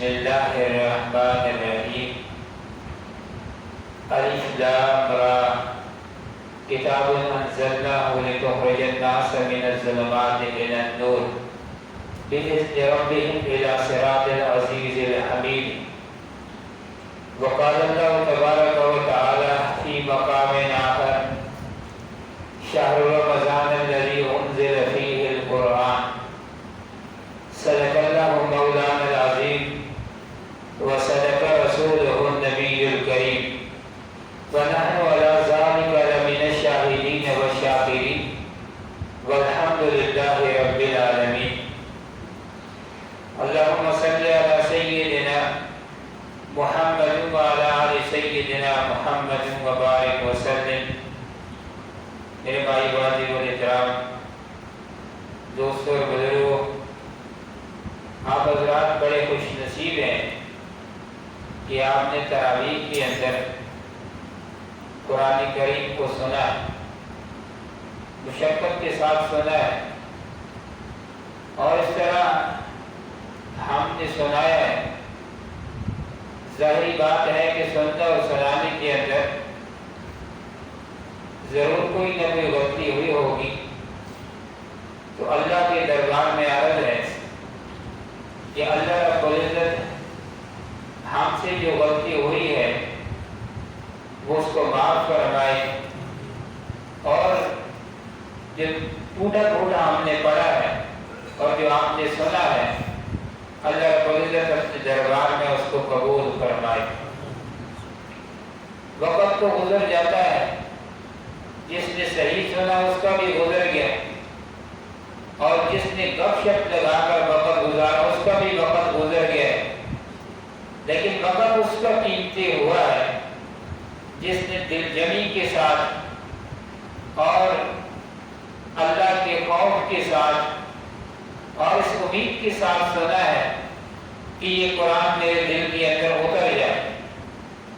بسم اللہ الرحمن الرحیم الف لام را کتاب انزلناہ لتخرج الناس من الظلمات الى النور بإذن ربهم إلى صراط العزيز الحميد. وقال الله تبارك وتعالى في مقام آخر شهر رمضان الذي أنزل فيه القرآن صدق الله مولانا العظيم وصدق رسوله النبي الكريم ونحن على ذلك لمن الشاهدين والشاكرين والحمد لله رب العالمين. اللهم صل على سيدنا محمد وعلى آل سيدنا محمد وبارك وسلم. میرے بھائی بازی اور احترام دوستوں اور بزرگوں، آپ حضرات بڑے خوش نصیب ہیں کہ آپ نے تراویح کے اندر قرآن کریم کو سنا، مشقت کے ساتھ سنا ہے، اور اس طرح ہم نے سنایا ہے. ظاہری بات ہے کہ سننے اور سنانے کے اندر ضرور کوئی نہ کوئی غلطی ہوئی ہوگی، تو اللہ کے دربار میں عرض ہے کہ اللہ رب العزت ہم سے جو غلطی ہوئی ہے وہ اس کو معاف فرمائے، اور جو ٹوٹا پھوٹا ہم نے پڑھا ہے اور جو آپ نے سنا ہے، اللہ رب العزت اپنے دربار میں اس کو قبول فرمائے. وقت تو گزر جاتا ہے، جس نے صحیح سنا اس کا بھی گزر گیا، اور جس نے گپ شپ لگا کر وقت گزارا اس کا بھی وقت گزر گیا، لیکن وقت اس کا قیمتی ہوا ہے جس نے دل جمی کے ساتھ اور اللہ کے خوف کے ساتھ اور اس امید کے ساتھ سنا ہے کہ یہ قرآن میرے دل کے اندر اتر جائے.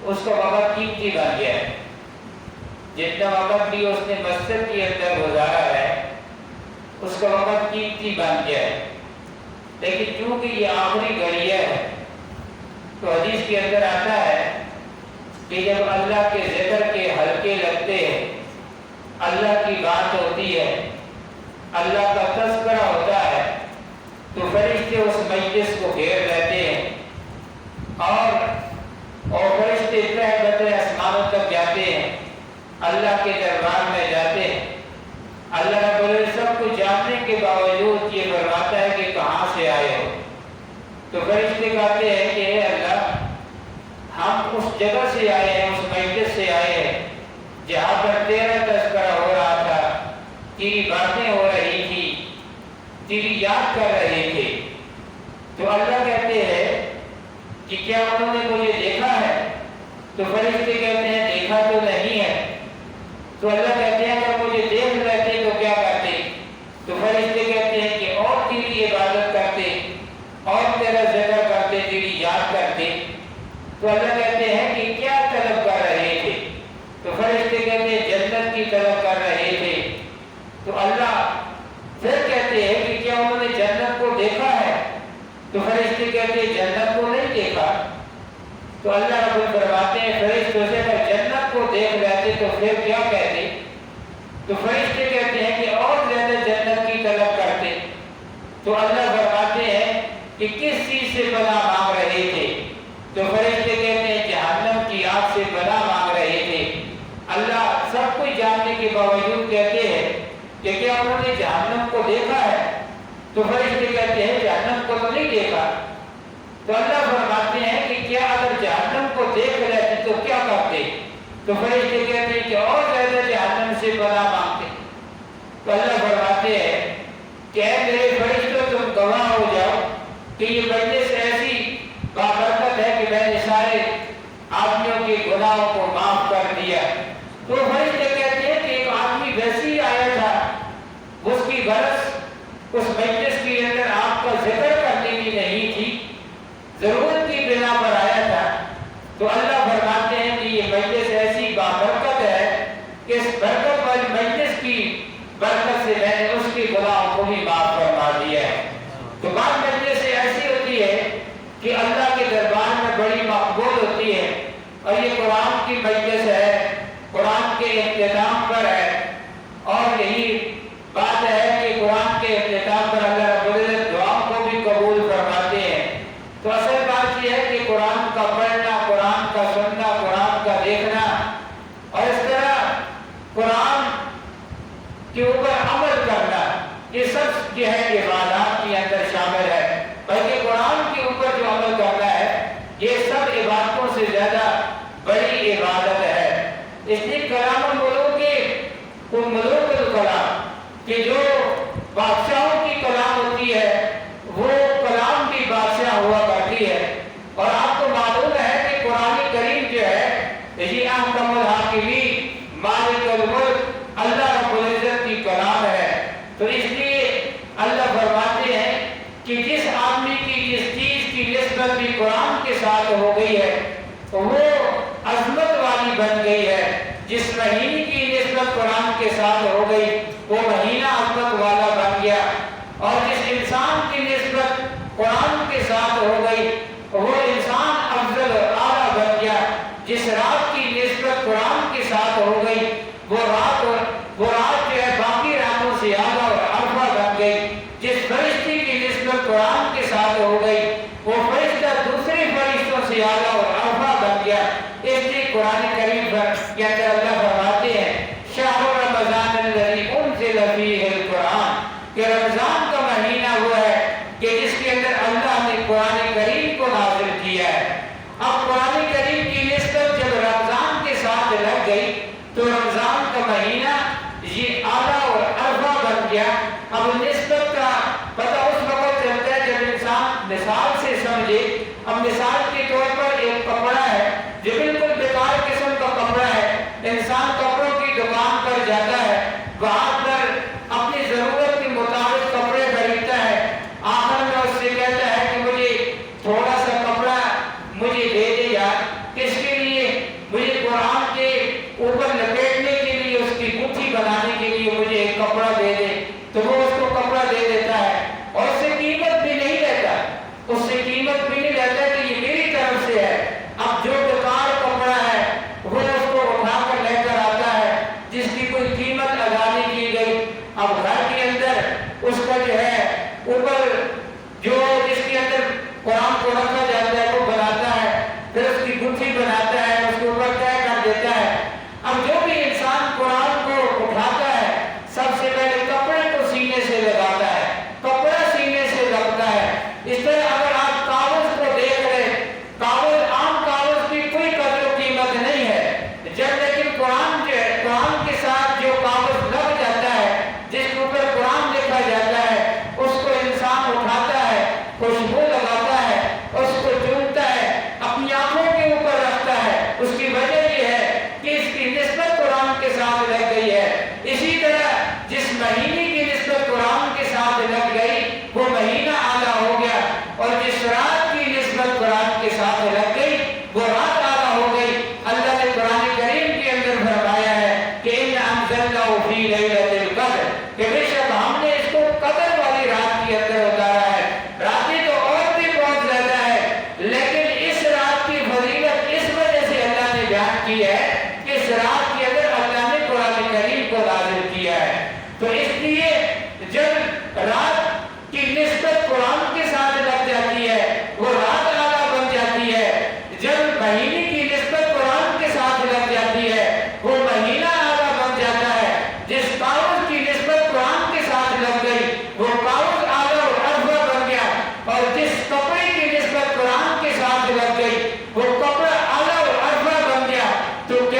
اس کا وقت قیمتی بن گیا ہے. جتنا وقت بھی اس نے مسجد کے اندر گزارا ہے اس کا وقت قیمتی بن گیا ہے. لیکن چونکہ یہ آخری گھڑیاں ہے تو حدیث کے اندر آتا ہے کہ جب اللہ کے ذکر کے حلقے لگتے ہیں، اللہ کی بات ہوتی ہے، اللہ کا تذکرہ ہوتا ہے، تو فرشتے اس مجلس کو گھیر لیتے ہیں، اور فرشتے بطر آسمانوں تک جاتے ہیں، اللہ کے دربار میں جاتے ہیں. اللہ رب العزت سب کو جاننے کے باوجود یہ فرماتا ہے کہ کہاں سے آئے ہو. تو فرشتے کہتے ہیں کہ اے اللہ، ہم اس جگہ سے آئے ہیں، اس مجلس سے آئے ہیں جہاں پر تیرا تذکرہ ہو رہا تھا، تیری باتیں ہو رہی تھی، تیری یاد کر رہے تھے. تو اللہ کہتے ہیں کہ کیا انہوں نے مجھے دیکھا ہے؟ تو فرشتے کہتے ہیں دیکھا تو نہیں ہے. تو اللہ کہتے ہیں اگر مجھے دیکھ لیتے تو کیا کرتے؟ تو فرشتے کہتے ہیں کہ اور تیری عبادت کرتے اور تیرا ذکر کرتے، تیری یاد کرتے. تو اللہ کہتے ہیں کہ کیا طلب کر رہے تھے؟ تو فرشتے کہتے ہیں جنت کی طلب کر رہے تھے. تو اللہ پھر کہتے ہیں کہ کیا انہوں نے جنت کو دیکھا ہے؟ تو فرشتے کہتے ہیں جنت کو نہیں دیکھا. تو اللہ رب العزت فرماتے ہیں فرشتوں سے اگر جنت کو دیکھ لیتے تو پھر کیا کہتے؟ تو فرشتے کہتے ہیں کہ اور زیادہ جنت کی طلب کرتے. تو اللہ فرماتے ہیں کہ کس چیز سے پناہ مانگ رہے تھے؟ تو فرشتے کہتے ہیں جہنم کی آگ سے پناہ مانگ رہے تھے. اللہ سب کچھ جاننے کے باوجود کہتے ہیں کہ کیا انہوں نے جہنم کو دیکھا ہے؟ تو فرشتے کہتے ہیں جہنم کو تو نہیں دیکھا. تو اللہ فرماتے ہیں کہ کیا اگر جہنم کو دیکھ لیتے تو کیا کرتے؟ تو فرشتے کہتے ہیں کہ اور زیادہ جہنم سے پناہ مانگتے. تو اللہ فرماتے ہیں کہ اے میرے فرشتوں تم گواہ ہو جاؤ کہ یہ مجلس ایسی بابرکت ہے کہ میں نے سارے آدمیوں کے گناہوں کو معاف کر دیا. تو فرشتے کہتے ہیں کہ ایک آدمی ویسے ہی آیا تھا، اس کی غرض اس مجلس کے اندر آپ کا ذکر کرنے کی نہیں تھی، ضرورت کی بنا پر آیا تھا. تو اللہ فرماتے ہیں کہ یہ مجلس ایسی بابرکت ہے کہ اس برکت والی مجلس کی برکت سے میں نے اس کے گناہوں کو بھی معاف فرما دیا ہے. تو بعض مجلسیں ایسی ہوتی ہے کہ اللہ اللہ کے دربار میں بڑی مقبول ہوتی ہے، اور یہ قرآن کی مجلس ہے، قرآن کے اختتام پر ہے، اور یہی بات ہے کہ قرآن کے اختتام پر اللہ رب العزت دعا کو بھی قبول فرماتے ہیں۔ تو اصل بات یہ ہے کہ قرآن کا پڑھنا، قرآن کا سننا، قرآن کا دیکھنا، اور اس طرح قرآن کے اوپر عمل کرنا، یہ سب جو ہے عبادات کے اندر شامل ہے۔ بلکہ قرآن کے اوپر جو عمل کرنا ہے یہ سب عبادتوں سے زیادہ بڑی عبادت ہے۔ اس لیے کلام الملوک کے ملوک الکلام کہ جو بادشاہوں کی کلام ہوتی ہے وہ کلام بھی بادشاہ ہوا کرتی ہے، اور آپ کو معلوم ہے کہ قرآن کریم جو ہے یہ احکم الحاکمین مالک الملک اللہ رب العزت کی کلام ہے۔ تو اس لیے اللہ فرماتے ہیں کہ جس آدمی کی جس چیز کی نسبت بھی قرآن کے ساتھ ہو گئی ہے وہ عظمت والی بن گئی ہے، جس مہینے کی نسبت قرآن کے ساتھ ہو گئی وہ مہینہ عظمت والا بن گیا، اور جس انسان کی نسبت قرآن کے ساتھ ہو گئی وہ انسان افضل اور اعلیٰ بن گیا، جس رات کی نسبت قرآن کے ساتھ ہو گئی وہ رات جو ہے باقی راتوں سے اعلیٰ اور ارفع بن گئی، جس فرشتے کی نسبت قرآن کے ساتھ ہو گئی وہ فرشتہ دوسرے فرشتوں سے اعلیٰ اور ارفع بن گیا۔ اس لیے قرآن کریم کے اندر اللہ فرماتے ہیں شہر رمضان الذی انزل فیہ القرآن، کہ رمضان کا مہینہ وہ ہے کہ جس کے اندر اللہ نے قرآن کریم کو نازل کیا ہے۔ اب قرآن کریم کی نسبت جب رمضان کے ساتھ لگ گئی تو رمضان کا مہینہ یہ اعلیٰ اور ارفع بن گیا۔ اب نسبت کا پتہ اس وقت چلتا ہے جب انسان مثال سے سمجھے۔ اب مثال کے طور پر ایک کپڑا ہے جو بالکل بیکار قسم کا کپڑا ہے، انسان کپڑوں کی دکان پر جاتا ہے، وہاں پر اپنی ضرورت کے مطابق کپڑے خریدتا ہے، آخر میں اس سے کہتا ہے کہ مجھے تھوڑا سا کپڑا مجھے دے دے یار، کس کے لیے؟ مجھے قرآن کے اوپر لپیٹنے کے لیے، اس کی گٹھی بنانے کے لیے مجھے ایک کپڑا دے دے۔ تو وہ اس کو کپڑا دے دیتا ہے اور اس سے قیمت بھی نہیں لیتا، اس سے قیمت بھی نہیں لیتا کہ یہ میری طرف سے ہے۔ اب جو بیکار کپڑا ہے وہ اس کو اٹھا کر لے کر آتا ہے جس کی کوئی قیمت ادا نہیں کی گئی۔ اب گھر کے اندر اس کا جو ہے اوپر جو جس کے اندر قرآن کو رکھا جاتا ہے وہ بناتا ہے، پھر اس کی گٹھی بناتا ہے، اس کے اوپر طے کر دیتا ہے۔ اب جو بھی انسان قرآن کو اٹھاتا ہے سب سے پہلے کپڑے کو سینے سے لگاتا ہے، کپڑا سینے سے لگتا ہے۔ اس طرح اگر آپ کاغذ کو دیکھ لیں، کاغذ عام کاغذ کی کوئی قدر و قیمت نہیں ہے، جب لیکن قرآن جو ہے، قرآن کے ساتھ جو کاغذ لگ جاتا ہے جس کے اوپر قرآن لکھا جاتا ہے اس کو انسان اٹھاتا ہے، خوشبو لگاتا ہے، اس کو چومتا ہے، اپنی آنکھوں کے اوپر رکھتا ہے۔ اس کی وجہ یہ ہے کہ اس کی نسبت قرآن کے ساتھ لگ گئی ہے۔ اسی طرح جس مہینے کی نسبت قرآن کے ساتھ لگ گئی وہ مہینہ اعلیٰ ہو گیا، اور جس رات کی نسبت قرآن کے ساتھ لگ گئی وہ رات اعلیٰ ہو گئی۔ اللہ نے قرآن کریم کے اندر فرمایا ہے کہ اِنَّا أَنزَلْنَاهُ فِي لَيْلَةِ الْقَدْرِ، کہ بے شک ہم نے اس کو قدر والی رات کے اندر اتارا ہے۔ راتیں تو اور بھی بہت زیادہ ہے، لیکن اس رات کی فضیلت اس وجہ سے اللہ نے بیان کی ہے کہ اس رات کے اندر اللہ نے قرآن کریم کو نازل کیا ہے۔ تو اس لیے جب رات کی نسبت قرآن کے ساتھ لگ جاتی ہے وہ رات اعلیٰ بن جاتی ہے، جب مہینے کی نسبت قرآن کے ساتھ لگ جاتی ہے وہ مہینہ اعلیٰ بن جاتا ہے۔ جس کاغذ کی نسبت قرآن کے ساتھ لگ گئی وہ کاغذ اعلیٰ اور ارفع بن گیا، اور جس کپڑے کی نسبت قرآن کے ساتھ لگ گئی وہ کپڑا اعلیٰ اور ارفع بن گیا۔ تو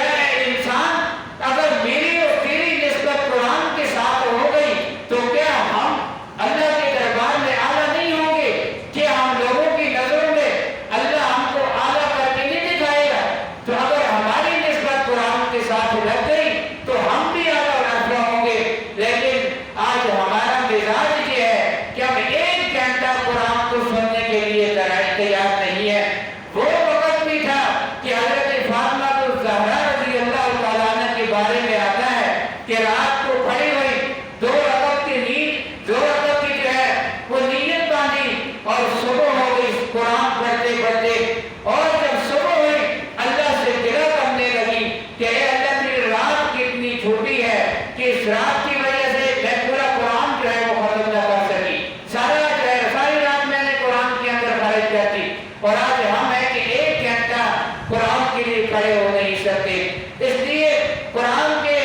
اور آج ہم ہیں کہ 1 گھنٹہ قرآن کے لیے کھڑے ہو نہیں سکتے. اس لیے قرآن کے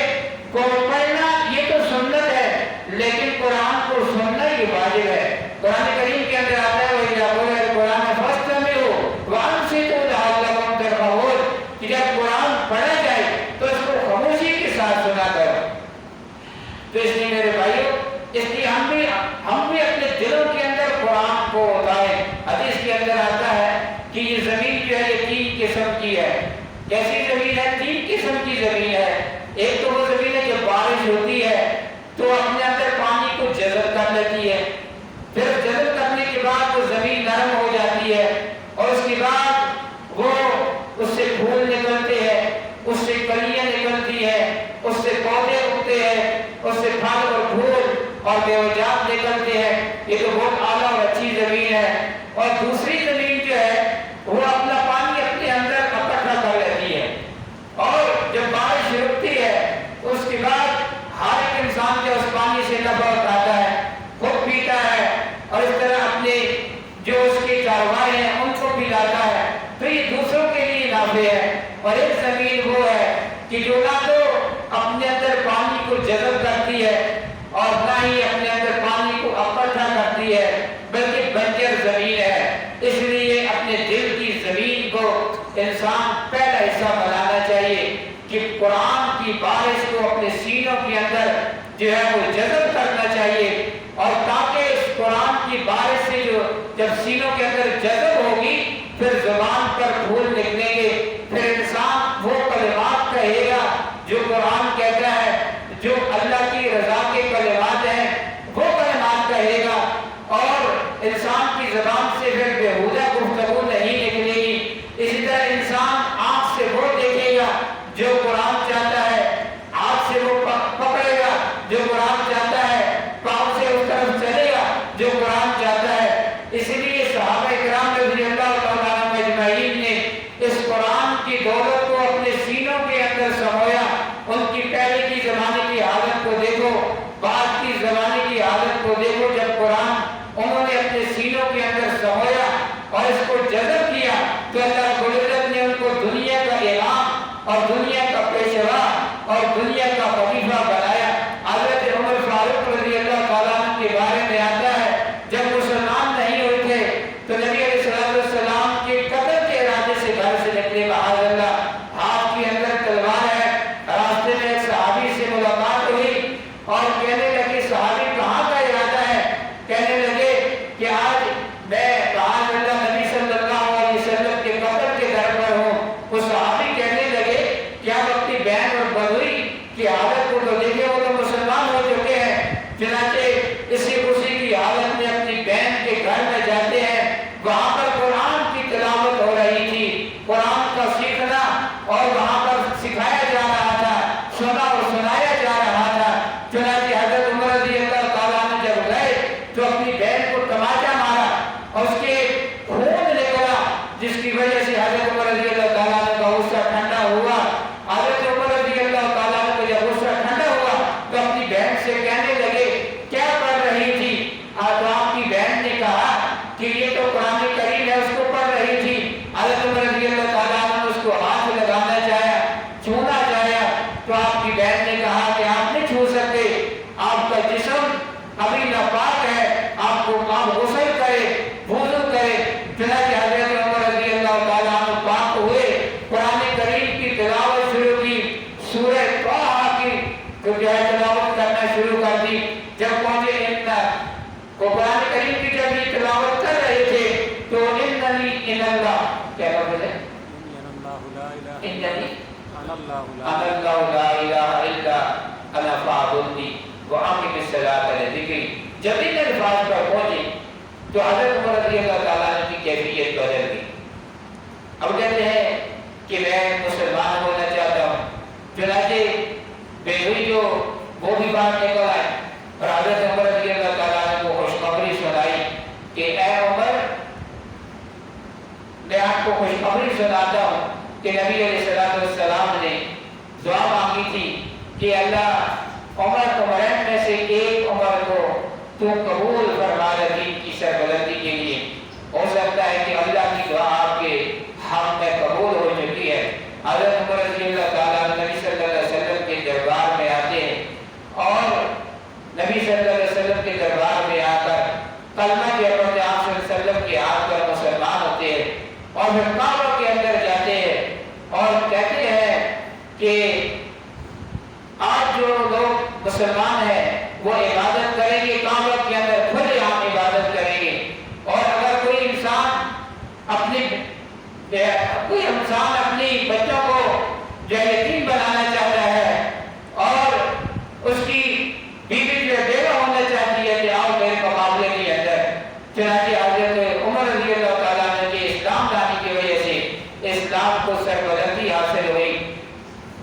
کو پڑھنا یہ تو سنت ہے، لیکن قرآن کو سننا ہی واجب ہے. قرآن کریم کے اندر آتا ہے وَإِذَا قُرِئَ الْقُرْآنُ فَاسْتَمِعُوا وَأَنصِتُوا لَعَلَّكُمْ تُرْحَمُونَ کہ جب قرآن پڑھا جائے تو اس کو خاموشی کے ساتھ سنا کرو. تو اس لیے میرے بھائیو، اس لیے ہم بھی اپنے دلوں کے اندر قرآن کو اتاریں. حدیث کے اندر آتا ہے کہ یہ زمین جو ہے یہ 3 قسم کی ہے. کیسی زمین ہے؟ 3 قسم کی زمین ہے. ایک تو وہ زمین ہے جب بارش ہوتی ہے تو اپنے اندر پانی کو جذب کر لیتی ہے، پھر جذب کرنے کے بعد وہ زمین نرم ہو جاتی ہے، اور اس کے بعد وہ اس سے پھول نکلتے ہیں، اس سے کلیاں نکلتی ہیں، اس سے پودے اگتے ہیں، اس سے پھل اور پھول اور بیوجات نکلتے ہیں. یہ تو بہت اعلیٰ اور اچھی زمین ہے. اور دوسری زمین جو ہے وہ اپنا پانی اپنے اندر اکٹھا کر لیتی ہے، اور جب بارش رکتی ہے اس کے بعد ہر ایک انسان جو اس پانی سے نفع اٹھاتا ہے، خود پیتا ہے، اور اس طرح اپنے جو اس کے چارواہے ہیں ان کو پلاتا ہے. تو یہ دوسروں کے لیے نافع ہے. اور ایک زمین وہ ہے کہ جو نہ تو اپنے اندر پانی کو جذب کرتی ہے اور نہ ہی اپنے اندر پانی کو اکٹھا کرتی ہے، بلکہ بنجر زمین ہے. اس لیے اپنے دل کی زمین کو انسان پہلا حصہ بنانا چاہیے کہ قرآن کی بارش کو اپنے سینوں کے اندر جو ہے وہ جذب کرنا چاہیے. اور تاکہ اس قرآن کی بارش سے جو جب سینوں کے اندر جذب ہوگی پھر زبان پر پھول نکلیں گے، پھر انسان وہ کلمات کہے گا جو قرآن کہتا ہے، جو اللہ کی رضا کے کلمات ہیں وہ کلمات کہے گا، اور انسان کی زبان سے پھر بیہودہ گفتگو نہیں نکلے گی. اسی طرح انسان آنکھ سے وہ دیکھے گا جو قرآن چاہتا ہے، ہاتھ سے وہ پکڑے گا جو قرآن چاہتا ہے، پاؤں سے اس طرف چلے گا جو قرآن چاہتا ہے. اسی لیے صحابہ کرام رضی اللہ تعالیٰ عنہم اجمعین نے اس قرآن کی دولت کو اپنے سینوں کے اندر سمویا. ان کی پہلے کی زمانے کی حالت کو دیکھو، بعد کی زمانے کی حالت کو دیکھو. جب قرآن انہوں نے اپنے سینوں کے اندر سمویا اور اس کو جذب کیا تو اللہ رب العزت نے ان کو دنیا کا امام اور دنیا کا پیشوا اور دنیا کا خلیفہ بنایا. حضرت عمر فاروق رضی اللہ تعالیٰ عنہ کے بارے میں آتا ہے جب مسلمان نہیں ہوئے تھے تو نبی علیہ السلام کے قتل کے ارادے سے گھر سے نکلے. معاذ اللہ، ہاتھ کے اندر تلوار ہے. راستے میں ایک صحابی سے ملاقات ہوئی اور کہنے لگے صحابی کہاں کا ارادہ ہے؟ کہنے لگے کہ آج میں معاذ اللہ نبی صلی اللہ علیہ وسلم کے قتل کے در پر ہوں. وہ صحابی کہنے لگے کیا اپنی بہن اور بدوی کی حالت کو تو دیکھے، وہ تو مسلمان ہو چکے ہیں. چنانچہ اسی خوشی کی حالت میں اپنی بہن کے گھر میں جاتے ہیں. وہاں پر قرآن کی تلاوت ہو رہی تھی، قرآن کا سیکھنا اور وہاں پر سکھایا جا رہا تھا، سنا اور سنایا جا رہا تھا. چنانچہ حضرت عمر رضی اللہ تعالیٰ عنہ جب گئے تو اپنی بہن کو تماچا مارا اور اس کے خون نکلا، جس کی وجہ سے حضرت عمر رضی اللہ تعالیٰ عنہ کا غصہ ٹھنڈا ہوا. حضرت عمر رضی اللہ تعالیٰ عنہ کا جب غصہ ٹھنڈا ہوا تو اپنی بہن سے کہنے لگے کیا پڑھ رہی تھی؟ تو آپ کی بہن نے کہا کہ یہ تو قرآن کریم ہے، اس کو پڑھ رہی تھی. حضرت عمر رضی اللہ تعالیٰ عنہ نے اس کو ہاتھ لگانا چاہا، چھونا چاہا، تو آپ کی بہن نے کہا کہ آپ نہیں چھو سکتے، آپ کا جسم ابھی ناپاک ہے، آپ غسل کرے، وضو کرے. چنانچہ حضرت عمر رضی اللہ تعالیٰ عنہ پاک ہوئے، قرآن کریم کی تلاوت شروع کی، سورہ طٰہٰ کی جو ہے تلاوت کرنا شروع کر دی. جب پہنچے وہ قرآن کریم کی جب یہ تلاوت کر رہے تھے تو اننی ان اللہ کیا کہتے ہیں؟ اننی اللہ لا الہ الا انا فاعبدنی واقم الصلاۃ لذکری. جب ان الفاظ پر پہنچے تو حضرت عمر رضی اللہ تعالیٰ عنہ کی کیفیت بدل گئی. اب کہتے ہیں کہ میں مسلمان ہونا چاہتا ہوں. چنانچہ بیوی جو وہ بھی باہر نکل آئے اور حضرت عمر رضی اللہ تعالیٰ عنہ کو خوشخبری سنائی کہ اے عمر، میں آپ کو خوشخبری سناتا ہوں کہ نبی علیہ السلام نے دعا مانگی تھی کہ اللہ عمر عمرین میں سے ایک عمر کو تو قبول فرما دین کی سربلندی کے لیے. ہو سکتا ہے کہ اللہ کی دعا اور پھر کعبہ کے اندر جاتے ہیں اور کہتے ہیں کہ آج جو لوگ مسلمان ہیں وہ عبادت کریں گے کعبہ کے اندر، کھلے عام عبادت کریں گے، اور اگر کوئی انسان اپنی بچوں کو جو یتیم بنانا چاہتا ہے اور اس کی بیوی جو بیوہ ہونا چاہتی ہے کہ آؤ میرے مقابلے کے اندر، چنانچہ حضرت عمر رضی اللہ تعالیٰ عنہ کے اسلام لانے کی وجہ سے اسلام کو سربلندی حاصل ہوئی۔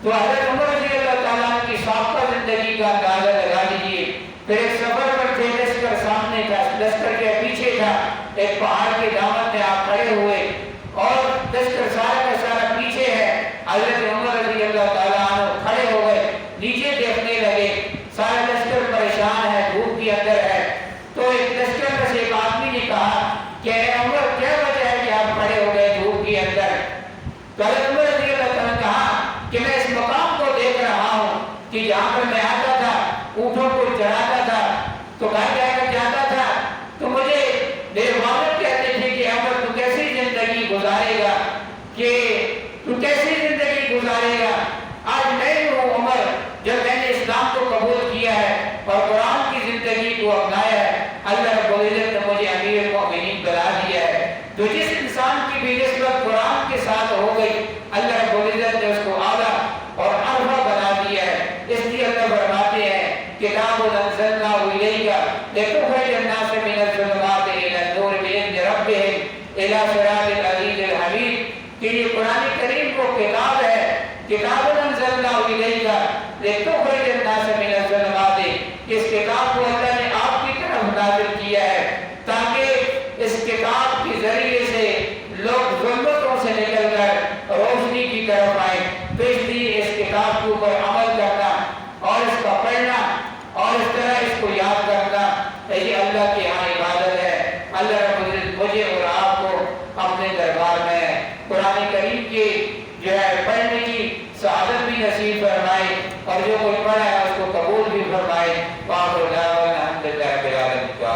تو حضرت عمر رضی اللہ تعالیٰ عنہ کی سابقہ زندگی کا اندازہ لگا دیجیے۔ پھر ایک سفر پر تھے، لشکر سامنے تھا، لشکر کے پیچھے تھا، ایک پہاڑ کے دامن میں آپ کھڑے ہوئے اور لشکر سارا کا سارا پیچھے ہے۔ حضرت عمر رضی اللہ تعالیٰ عنہ کھڑے ہو گئے، نیچے دیکھنے لگے، سارا لشکر پریشان ہے، دھوپ کے اندر ہے۔ تو ایک لشکر میں سے ایک آدمی نے کہا کہ اے عمر، کیا وجہ ہے کہ آپ کھڑے ہو گئے دھوپ کے اندر؟ تو حضرت عمر رضی اللہ تعالیٰ نے کہا کہ میں اس مقام کو دیکھ رہا ہوں کہ جہاں پر میں آتا تھا، اونٹوں کو چڑھاتا تھا، تو گھر جا کر جاتا تھا، تو مجھے میرے والد کہتے تھے کہ عمر تو کیسی زندگی گزارے گا، کہ تو کیسی زندگی گزارے گا؟ آج میں ہوں عمر، جب میں نے اسلام کو قبول کیا ہے اور قرآن کی زندگی کو اپنایا ہے، اللہ رب العزت نے مجھے امیر المؤمنین بنا دیا ہے۔ تو جس انسان کی بھی نسبت قرآن کے ساتھ ہو گئی، اللہ رب العزت نے اس کو اعلیٰ اور ارفع بنا دیا ہے۔ اس لیے اللہ فرماتے ہیں کتاب انزلناہ الیک لتخرج الناس من الظلمات الی النور باذن ربهم الی صراط العزیز الحمید، کہ یہ قرآن کریم کو کتاب ہے، کتاب انزلناہ الیک لتخرج الناس من الظلمات، اس کتاب کو اللہ نے آپ کی طرف نازل کیا ہے تاکہ اس کتاب کے ذریعے سے لوگ ظلمتوں سے نکل کر روشنی کی طرف آئیں۔ تو اس لیے اس کتاب کے اوپر عمل کرنا اور اس کا پڑھنا اور اس طرح اس کو یاد کرنا، یہ اللہ کے یہاں عبادت ہے۔ اللہ